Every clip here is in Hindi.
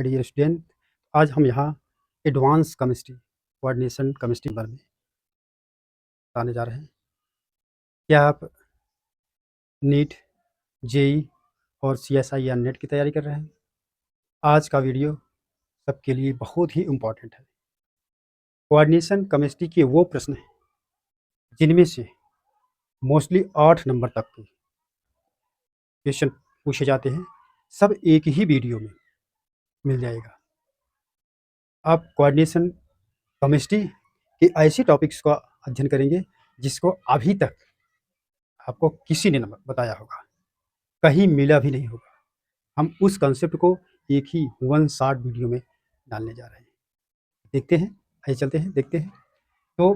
माय डियर स्टूडेंट, आज हम यहाँ एडवांस केमिस्ट्री कोऑर्डिनेशन केमिस्ट्री बारे में बताने जा रहे हैं। क्या आप नीट, जेई और सीएसआई या नेट की तैयारी कर रहे हैं? आज का वीडियो सबके लिए बहुत ही इम्पोर्टेंट है। कोऑर्डिनेशन केमिस्ट्री के वो प्रश्न हैं जिनमें से मोस्टली 8 नंबर तक के क्वेश्चन पूछे जाते हैं। सब एक ही वीडियो में मिल जाएगा। आप कोऑर्डिनेशन केमिस्ट्री के ऐसे टॉपिक्स का अध्ययन करेंगे जिसको अभी तक आपको किसी ने न बताया होगा, कहीं मिला भी नहीं होगा। हम उस कंसेप्ट को एक ही वन शॉट वीडियो में डालने जा रहे हैं। देखते हैं, आइए चलते हैं, देखते हैं। तो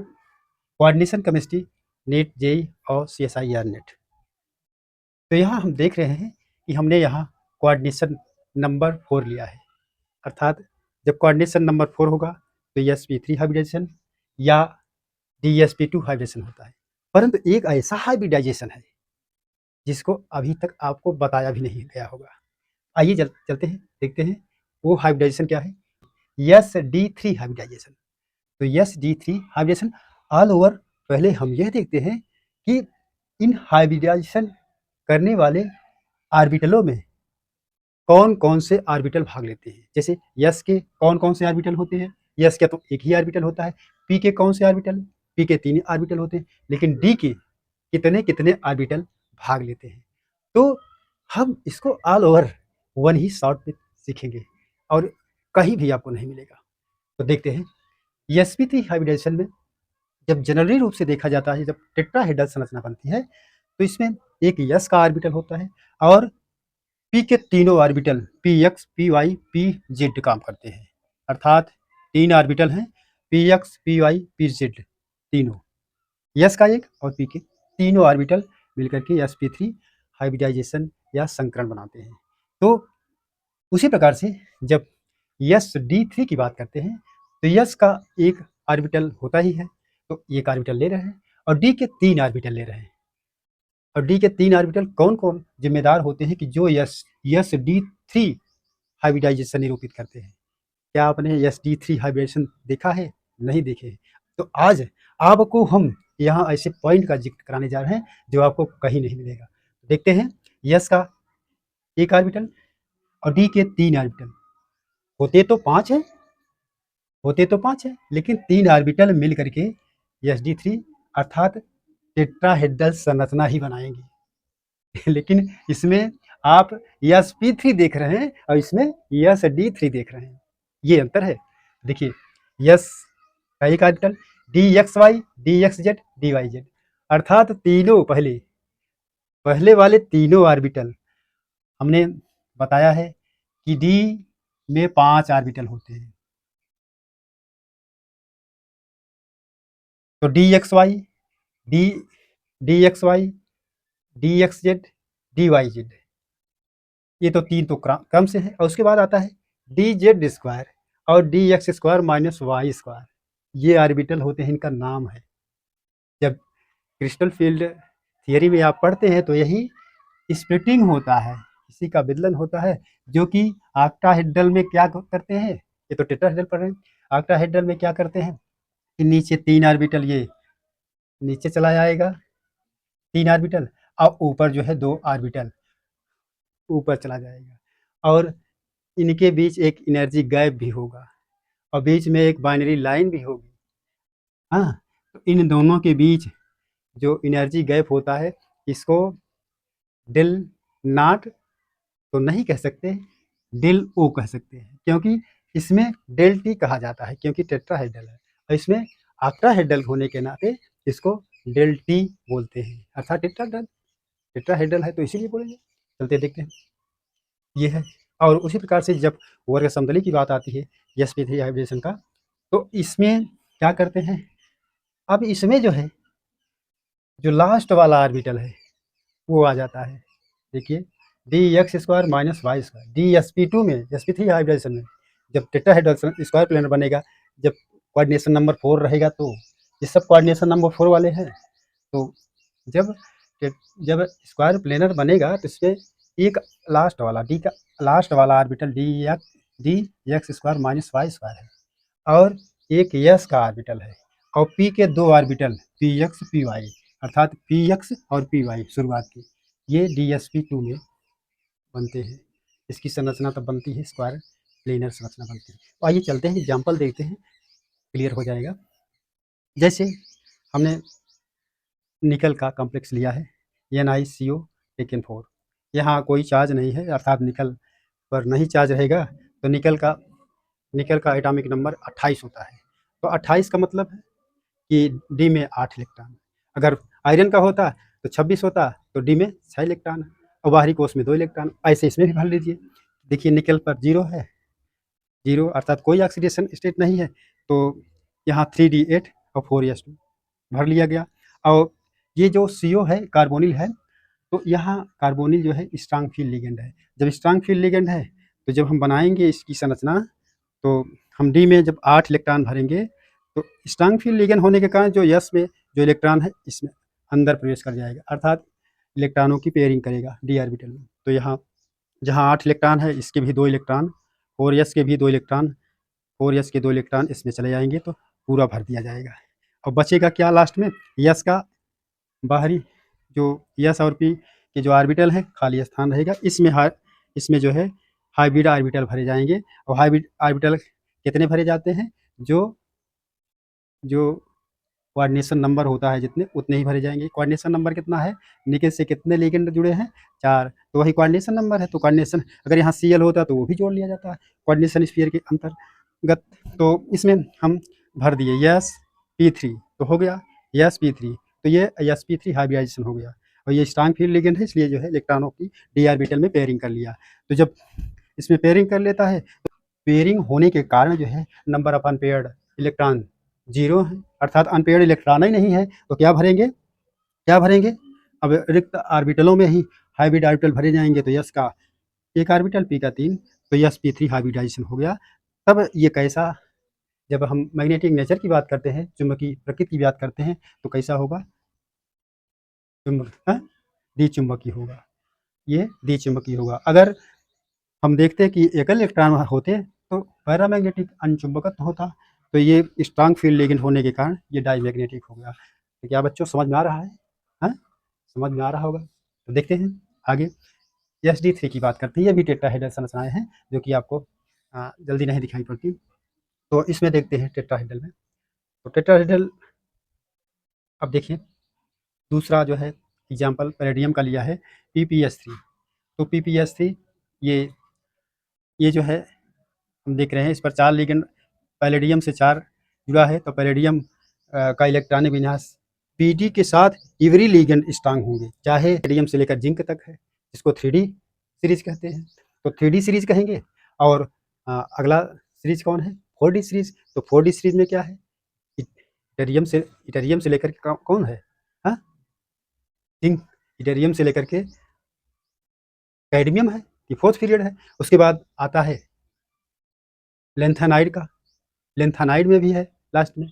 कोऑर्डिनेशन केमिस्ट्री, नेट, जेई और सीएसआई या नेट। तो यहाँ हम देख रहे हैं कि हमने यहाँ कोऑर्डिनेशन नंबर 4 लिया है, अर्थात जब कोऑर्डिनेशन नंबर 4 होगा तो sp3 हाइब्रिडाइजेशन या dsp2 हाइब्रिडाइजेशन होता है। परंतु एक ऐसा हाइब्रिडाइजेशन है जिसको अभी तक आपको बताया भी नहीं गया होगा। आइए चलते हैं, देखते हैं वो हाइब्रिडाइजेशन क्या है। sd3 hybridisation. तो sd3 हाइब्रिडाइजेशन ऑल ओवर। पहले हम यह देखते हैं कि इन हाइब्रिडाइजेशन करने वाले ऑर्बिटलों में कौन कौन से ऑर्बिटल भाग लेते हैं। जैसे यस के कौन कौन से ऑर्बिटल होते हैं? यस का तो एक ही ऑर्बिटल होता है। पी के कौन से ऑर्बिटल? पी के 3 ऑर्बिटल होते हैं। लेकिन डी के कितने कितने ऑर्बिटल भाग लेते हैं? तो हम इसको ऑल ओवर वन ही शॉट में सीखेंगे और कहीं भी आपको नहीं मिलेगा। तो देखते हैं sp3 हाइब्रिडाइजेशन में जब जनरली रूप से देखा जाता है, जब टेट्राहेड्रल संरचना बनती है तो इसमें एक यस का ऑर्बिटल होता है और पी के तीनों orbital P X, P Y, P Z काम करते हैं। अर्थात 3 ऑर्बिटल हैं, P X, P Y, P Z, तीनों यस का एक और पी के तीनों ऑर्बिटल मिलकर के sp3 हाइब्रिडाइजेशन या संकरण बनाते हैं। तो उसी प्रकार से जब sd3 की बात करते हैं तो यस का एक ऑर्बिटल होता ही है, तो एक ऑर्बिटल ले रहे हैं और डी के 3 ऑर्बिटल ले रहे हैं। और डी के 3 ऑर्बिटल कौन कौन जिम्मेदार होते हैं कि जो sd3 हाइब्रिडाइजेशन निरूपित करते हैं। क्या आपने sd3 हाइब्रिडाइजेशन देखा है? नहीं देखे हैं। तो आज आपको हम यहाँ ऐसे पॉइंट का जिक्र कराने जा रहे हैं जो आपको कहीं नहीं मिलेगा। देखते हैं, यस का एक ऑर्बिटल और डी के 3 ऑर्बिटल होते तो 5 है, लेकिन 3 ऑर्बिटल मिल करके sd3 अर्थात टेट्राहेड्रल संरचना ही बनाएंगे। लेकिन इसमें आप sp3 देख रहे हैं और इसमें sd3 देख रहे हैं, ये अंतर है। देखिए, यस का एक ऑर्बिटल dxy, dxz, dyz, अर्थात तीनों पहले वाले तीनों ऑर्बिटल हमने बताया है कि डी में 5 ऑर्बिटल होते हैं। तो dxy, dxy, dxz, dyz, ये तो 3 तो क्रम से है। और उसके बाद आता है dz स्क्वायर और dx square minus Y square, ये ऑर्बिटल होते हैं, इनका नाम है। जब क्रिस्टल फील्ड थियरी में आप पढ़ते हैं तो यही स्प्लिटिंग होता है, इसी का विदलन होता है, जो कि ऑक्टाहेड्रल में क्या करते हैं, ये तो टेट्राहेड्रल पढ़ रहे हैं, ऑक्टाहेड्रल में क्या करते हैं कि नीचे 3 ऑर्बिटल ये नीचे चला जाएगा, 3 ऑर्बिटल, और ऊपर जो है 2 ऑर्बिटल ऊपर चला जाएगा और इनके बीच एक एनर्जी गैप भी होगा और बीच में एक बाइनरी लाइन भी होगी। हाँ, तो इन दोनों के बीच जो एनर्जी गैप होता है इसको डेल नॉट तो नहीं कह सकते, डेल ओ कह सकते हैं, क्योंकि इसमें डेल टी कहा जाता है क्योंकि टेट्राहेड्रल है और इसमें ऑक्टाहेड्रल होने के नाते इसको डेल टी बोलते हैं, अर्थात टेट्राहेड्रल है तो इसीलिए बोलेंगे। चलते देखते हैं, ये है। और उसी प्रकार से जब वर्ग समतली की बात आती है sp3 हाइब्रिडेशन का, तो इसमें क्या करते हैं, अब इसमें जो है जो लास्ट वाला ऑर्बिटल है वो आ जाता है। देखिए, dx square minus Y square, dsp2 में sp3 हाइब्रिडेशन में जब टेट्राहेड्रल स्क्वायर प्लेनर बनेगा, जब कोऑर्डिनेशन नंबर 4 रहेगा, तो ये सब कोऑर्डिनेशन नंबर 4 वाले हैं। तो जब स्क्वायर प्लेनर बनेगा तो इसमें एक लास्ट वाला डी का लास्ट वाला orbital dx D X square minus Y square है और एक यस का ऑर्बिटल है और पी के दो orbital P X P Y अर्थात पी एक्स और पी वाई शुरुआत की ये डी एस पी टू में बनते हैं। इसकी संरचना तब बनती है स्क्वायर प्लेनर संरचना बनती है। तो आइए चलते हैं एग्जाम्पल देखते हैं, क्लियर हो जाएगा। जैसे हमने निकल का कॉम्प्लेक्स लिया है NiCO टेकन 4, यहाँ कोई चार्ज नहीं है अर्थात निकल पर नहीं चार्ज रहेगा तो निकल का एटॉमिक नंबर 28 होता है। तो 28 का मतलब है कि डी में 8 इलेक्ट्रॉन, अगर आयरन का होता तो 26 होता तो डी में 6 इलेक्ट्रॉन और बाहरी कोष में 2 इलेक्ट्रॉन। ऐसे इसमें भी भर लीजिए। देखिए निकल पर 0 है, 0 अर्थात कोई ऑक्सीडेशन स्टेट नहीं है तो यहाँ 3D8 और 4s2 भर लिया गया। और ये जो CO है कार्बोनिल है तो यहाँ कार्बोनिल जो है स्ट्रांग फील्ड लिगेंड है। जब स्ट्रांग फील्ड लिगेंड है तो जब हम बनाएंगे इसकी संरचना तो हम डी में जब 8 इलेक्ट्रॉन भरेंगे तो स्ट्रांग फील्ड लिगेंड होने के कारण जो यस में जो इलेक्ट्रॉन है इसमें अंदर प्रवेश कर जाएगा अर्थात इलेक्ट्रॉनों की पेयरिंग करेगा डी ऑर्बिटल में। तो यहाँ जहाँ 8 इलेक्ट्रॉन है इसके भी 2 इलेक्ट्रॉन, 4s के भी 2 इलेक्ट्रॉन, 4s के 2 इलेक्ट्रॉन इसमें चले जाएंगे तो पूरा भर दिया जाएगा। और बचेगा क्या लास्ट में, यस का बाहरी जो यस और पी के जो ऑर्बिटल है खाली स्थान रहेगा। इसमें जो है हाइब्रिड ऑर्बिटल भरे जाएंगे और हाइब्रिड ऑर्बिटल कितने भरे जाते हैं, जो कोऑर्डिनेशन नंबर होता है जितने उतने ही भरे जाएंगे। कोऑर्डिनेशन नंबर कितना है, निकल से कितने लिगेंड जुड़े हैं 4, तो वही कोऑर्डिनेशन नंबर है। तो कोऑर्डिनेशन अगर यहाँ Cl होता तो वो भी जोड़ लिया जाता है कोऑर्डिनेशन स्फीयर के अंतर्गत। तो इसमें हम भर दिए यस P3 तो हो गया यस P3, तो ये sp3 हाइब्रिडाइजेशन हो गया और ये स्ट्रांग फील्ड लिगेंड है इसलिए जो है इलेक्ट्रॉनों की डी ऑर्बिटल में पेयरिंग कर लिया। तो जब इसमें पेयरिंग कर लेता है तो पेयरिंग होने के कारण जो है नंबर ऑफ अनपेयर्ड इलेक्ट्रॉन 0 है अर्थात अनपेयर्ड इलेक्ट्रॉन ही नहीं है तो क्या भरेंगे अब रिक्त ऑर्बिटलों में ही हाइब्रिड ऑर्बिटल भरे जाएंगे। तो यस का एक ऑर्बिटल पी का 3 तो यस P3 हाइब्रिडाइजेशन हो गया। तब ये कैसा, जब हम मैग्नेटिक नेचर की बात करते हैं चुंबकीय प्रकृति की बात करते हैं तो कैसा होगा, द्विचुंबकीय होगा, ये द्विचुंबकीय होगा। अगर हम देखते हैं कि एकल इलेक्ट्रॉन होते तो पैरामैग्नेटिक अनचुंबकत्व होता, तो ये स्ट्रांग फील्ड लिगेंड होने के कारण ये डाईमैग्नेटिक हो गया। तो क्या बच्चों समझ में आ रहा है? समझ में आ रहा होगा। तो देखते हैं आगे SD3 की बात करते हैं। ये भी टेट्राहेड्रल संरचनाएं हैं जो कि आपको जल्दी नहीं दिखाई पड़ती। तो इसमें देखते हैं टेट्राहेड्रल में, तो टेट्राहेड्रल अब देखिए दूसरा जो है एग्जाम्पल पैलेडियम का लिया है PPS3। तो PPS3 ये जो है हम देख रहे हैं इस पर 4 लिगेंड पैलेडियम से 4 जुड़ा है। तो पैलेडियम का इलेक्ट्रॉनिक विन्यास PD के साथ इवरी लिगेंड स्ट्रांग होंगे, चाहे पैलेडियम से लेकर जिंक तक है, जिसको 3D सीरीज कहते हैं। तो 3D सीरीज कहेंगे। और अगला सीरीज कौन है, 4D सीरीज। तो 4D सीरीज में क्या है, इटेरियम से लेकर के कौन है, जिंक, इटेरियम से लेकर के कैडमियम है, ये 4th पीरियड है। उसके बाद आता है लेंथेनाइड का, लेंथेनाइड में भी है लास्ट में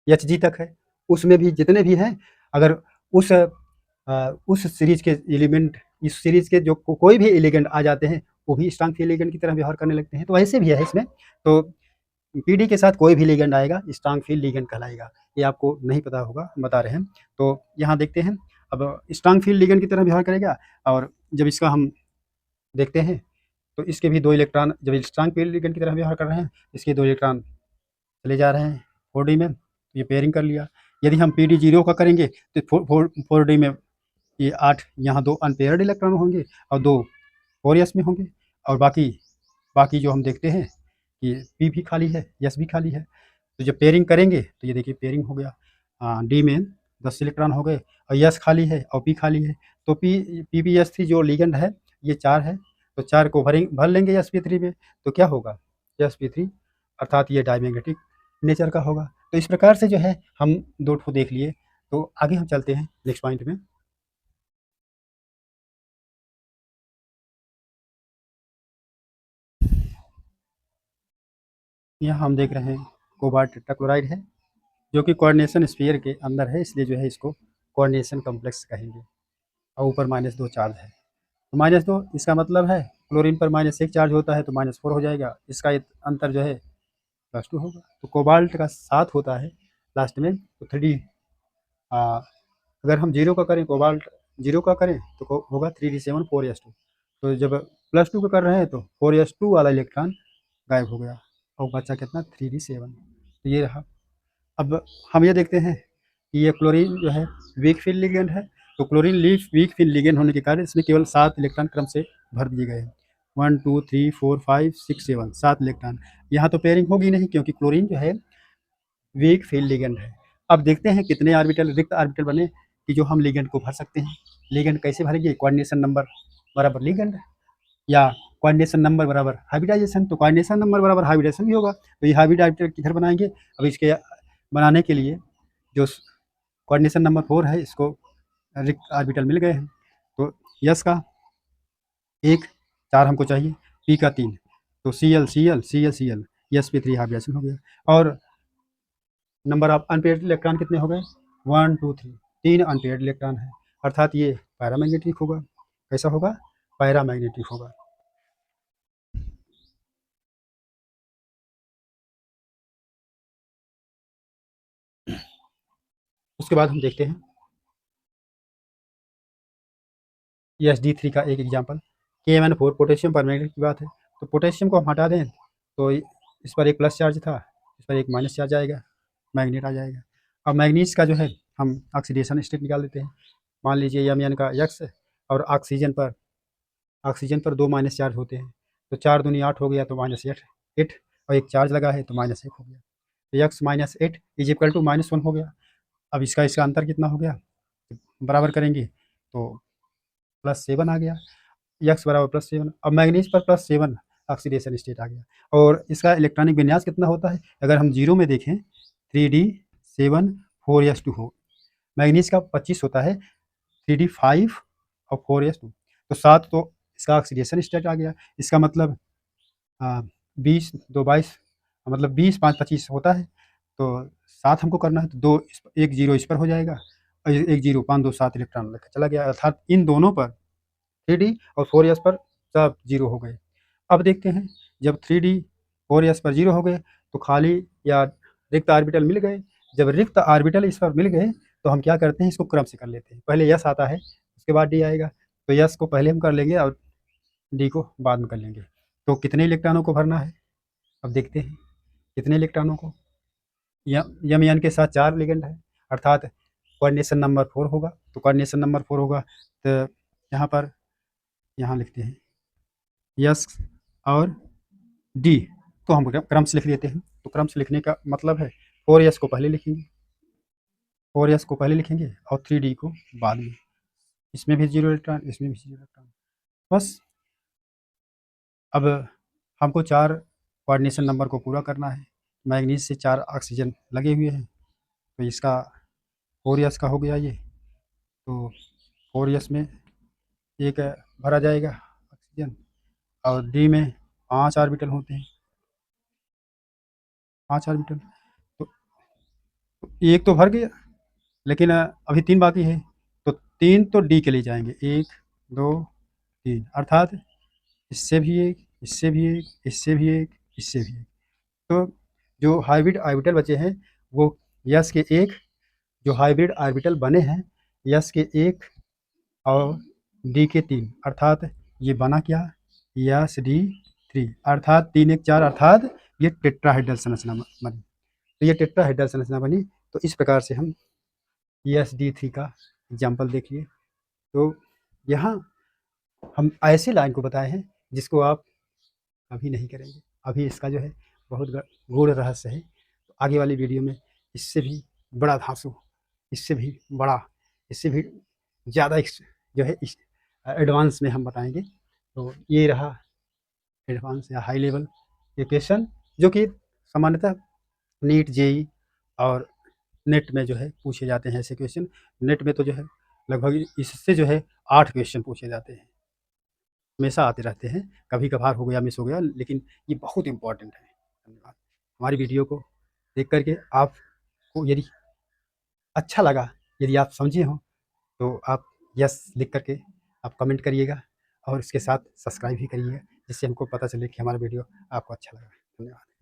Hg तक है, उसमें भी जितने भी हैं अगर उस सीरीज के एलिमेंट, इस सीरीज के जो कोई भी एलिगेंड आ जाते हैं वो भी स्ट्रांग फील्ड लिगेंड की तरह व्यवहार करने लगते हैं। तो ऐसे भी है इसमें, तो PD के साथ कोई भी लिगेंड आएगा स्ट्रांग फील्ड लिगेंड कहलाएगा। ये आपको नहीं पता होगा, हम बता रहे हैं। तो यहाँ देखते हैं अब स्ट्रांग फील्ड लिगेंड की तरह व्यवहार करेगा और जब इसका हम देखते हैं तो इसके भी 2 इलेक्ट्रॉन, जब स्ट्रांग फील्ड लिगेंड की तरह व्यवहार कर रहे हैं इसके 2 इलेक्ट्रॉन चले जा रहे हैं 4D में, ये पेयरिंग कर लिया। यदि हम PD 0 का करेंगे तो 4D में ये 8 यहाँ 2 अनपेयर्ड इलेक्ट्रॉन होंगे और 2 4s में होंगे और बाकी जो हम देखते हैं कि P भी खाली है, S भी खाली है। तो जब पेयरिंग करेंगे तो ये देखिए पेयरिंग हो गया, D में 10 इलेक्ट्रॉन हो गए और S खाली है और P खाली है। तो PPS3 जो लिगेंड है ये 4 है, तो 4 को भर लेंगे sp3 में, तो क्या होगा sp3 अर्थात ये डाईमैग्नेटिक नेचर का होगा। तो इस प्रकार से जो है हम 2 ठो देख लिए। तो आगे हम चलते हैं नेक्स्ट पॉइंट में। यहाँ हम देख रहे हैं कोबाल्ट टेट्राक्लोराइड है जो कि कोऑर्डिनेशन स्फीयर के अंदर है, इसलिए जो है इसको कोऑर्डिनेशन कॉम्प्लेक्स कहेंगे और ऊपर -2 चार्ज है। तो -2 इसका मतलब है क्लोरीन पर -1 चार्ज होता है तो -4 हो जाएगा, इसका अंतर जो है +2 होगा। तो कोबाल्ट का 7 होता है लास्ट में, तो 3D अगर हम 0 का करें, कोबाल्ट 0 का करें तो होगा 3d7 4s2। तो जब +2 का कर रहे हैं तो 4s2 वाला इलेक्ट्रॉन गायब हो गया और बचा कितना 3d7। तो ये रहा। अब हम ये देखते हैं कि ये क्लोरीन जो है वीक फील्ड लिगेंड है, तो chlorine leaf weak field ligand होने के कारण इसमें केवल 7 इलेक्ट्रॉन क्रम से भर दिए गए हैं। 1 2 3 4 5 6 7 7 इलेक्ट्रॉन। यहाँ तो पेयरिंग होगी नहीं क्योंकि क्लोरीन जो है वीक फील्ड लिगेंड है। अब देखते हैं कितने ऑर्बिटल रिक्त ऑर्बिटल बने कि जो हम लिगेंड को भर सकते हैं। लिगेंड कैसे भरेंगे? कोऑर्डिनेशन नंबर बराबर लिगेंड या कोऑर्डिनेशन नंबर बराबर हाइब्रिडाइजेशन। तो कोऑर्डिनेशन नंबर बराबर हाइब्रिडाइजेशन भी होगा, तो ये हाइब्रिड ऑर्बिटल किधर बनाएंगे? अब इसके बनाने के लिए जो कोऑर्डिनेशन नंबर 4 है इसको रिक्त ऑर्बिटल मिल गए हैं। तो यस का 1 4 हमको चाहिए, पी का 3, तो Cl Cl Cl Cl sp3 hybridisation हो गया। और नंबर ऑफ अनपेयर्ड इलेक्ट्रॉन कितने हो गए? 1 2 3, 3 अनपेयर्ड इलेक्ट्रॉन है, अर्थात ये पैरामैग्नेटिक होगा। कैसा होगा? पैरामैग्नेटिक होगा। उसके बाद हम देखते हैं EsD3 का एक एग्जाम्पल, KMnO4 पोटेशियम परमैग्नेट की बात है। तो पोटेशियम को हम हटा दें तो इस पर एक प्लस चार्ज था, इस पर एक माइनस चार्ज आएगा, मैग्नेट आ जाएगा। अब मैग्नीज का जो है हम ऑक्सीडेशन स्टेट निकाल देते हैं। मान लीजिए Mn का x और ऑक्सीजन पर 2 माइनस चार्ज होते हैं, तो 4 दूनी 8 हो गया, तो -8 और एक चार्ज लगा है तो -1 हो गया, तो x -8 इज इक्वल टू -1 हो गया। अब इसका अंतर कितना हो गया? बराबर करेंगे तो +7 आ गया, x बराबर +7। अब मैग्नीज पर +7 ऑक्सीडेशन स्टेट आ गया। और इसका इलेक्ट्रॉनिक विन्यास कितना होता है? अगर हम जीरो में देखें 3d7 4s2 हो, मैग्नीज का 25 होता है, 3d5 और 4s2, तो 7 तो इसका ऑक्सीडेशन स्टेट आ गया। इसका मतलब 20 2 22, मतलब 20 5 25 होता है, तो 7 हमको करना है, तो 2 एक जीरो इस पर हो जाएगा और एक जीरो 5 2 7 इलेक्ट्रॉन लेकर चला गया, अर्थात इन दोनों पर 3d और 4s पर सब जीरो हो गए। अब देखते हैं जब 3d 4s पर जीरो हो गए तो खाली या रिक्त ऑर्बिटल मिल गए। जब रिक्त ऑर्बिटल इस पर मिल गए तो हम क्या करते हैं, इसको क्रम से कर लेते हैं। पहले यस आता है, उसके बाद डी आएगा, तो यस को पहले हम कर लेंगे और डी को बाद में कर लेंगे। तो कितने इलेक्ट्रॉनों को भरना है अब देखते हैं। कितने इलेक्ट्रॉनों को? यम एन के साथ 4 लिगेंड है, अर्थात कोऑर्डिनेशन नंबर 4 होगा। तो कोऑर्डिनेशन नंबर 4 होगा तो यहाँ पर यहाँ लिखते हैं यस और डी, तो हम क्रम से लिख लेते हैं। तो क्रम से लिखने का मतलब है 4s को पहले लिखेंगे, 4s को पहले लिखेंगे और 3d को बाद में। इसमें भी 0 इलेक्ट्रॉन, इसमें भी 0 इलेक्ट्रॉन। बस अब हमको 4 कोऑर्डिनेशन नंबर को पूरा करना है। मैग्नीज से 4 ऑक्सीजन लगे हुए हैं, तो इसका 4s का हो गया ये, तो 4s में एक भरा जाएगा ऑक्सीजन, और डी में 5 ऑर्बिटल होते हैं, 5 ऑर्बिटल। तो एक तो भर गया, लेकिन अभी 3 बाकी है, तो 3 तो डी के लिए जाएंगे, 1 2 3, अर्थात इससे भी एक, इससे भी एक, इससे भी एक, इससे भी एक। तो जो हाइब्रिड ऑर्बिटल बचे हैं वो यस के एक, जो हाइब्रिड ऑर्बिटल बने हैं यस के एक और डी के 3, अर्थात ये बना क्या? यस डी 3, अर्थात 3 1 4, अर्थात ये टेट्राहेड्रल संरचना बनी। तो ये टेट्राहेड्रल संरचना बनी। तो इस प्रकार से हम EsD3 का एग्जाम्पल देखिए। तो यहाँ हम ऐसे लाइन को बताए हैं जिसको आप कभी नहीं करेंगे। अभी इसका जो है बहुत गूढ़ रहस्य है, तो आगे वाली वीडियो में इससे भी बड़ा धांसू, इससे भी बड़ा, इससे भी ज़्यादा जो है इस एडवांस में हम बताएंगे। तो ये रहा एडवांस या हाई लेवल ये क्वेश्चन, जो कि सामान्यतः नीट जेई और नेट में जो है पूछे जाते हैं ऐसे क्वेश्चन। नेट में तो जो है लगभग इससे जो है 8 क्वेश्चन पूछे जाते हैं, हमेशा आते रहते हैं, कभी कभार हो गया मिस हो गया, लेकिन ये बहुत इंपॉर्टेंट है। धन्यवाद। हमारी वीडियो को देख करके आपको यदि अच्छा लगा, यदि आप समझे हो, तो आप यस लिख करके आप कमेंट करिएगा और इसके साथ सब्सक्राइब भी करिए, जिससे हमको पता चले कि हमारा वीडियो आपको अच्छा लगा। धन्यवाद।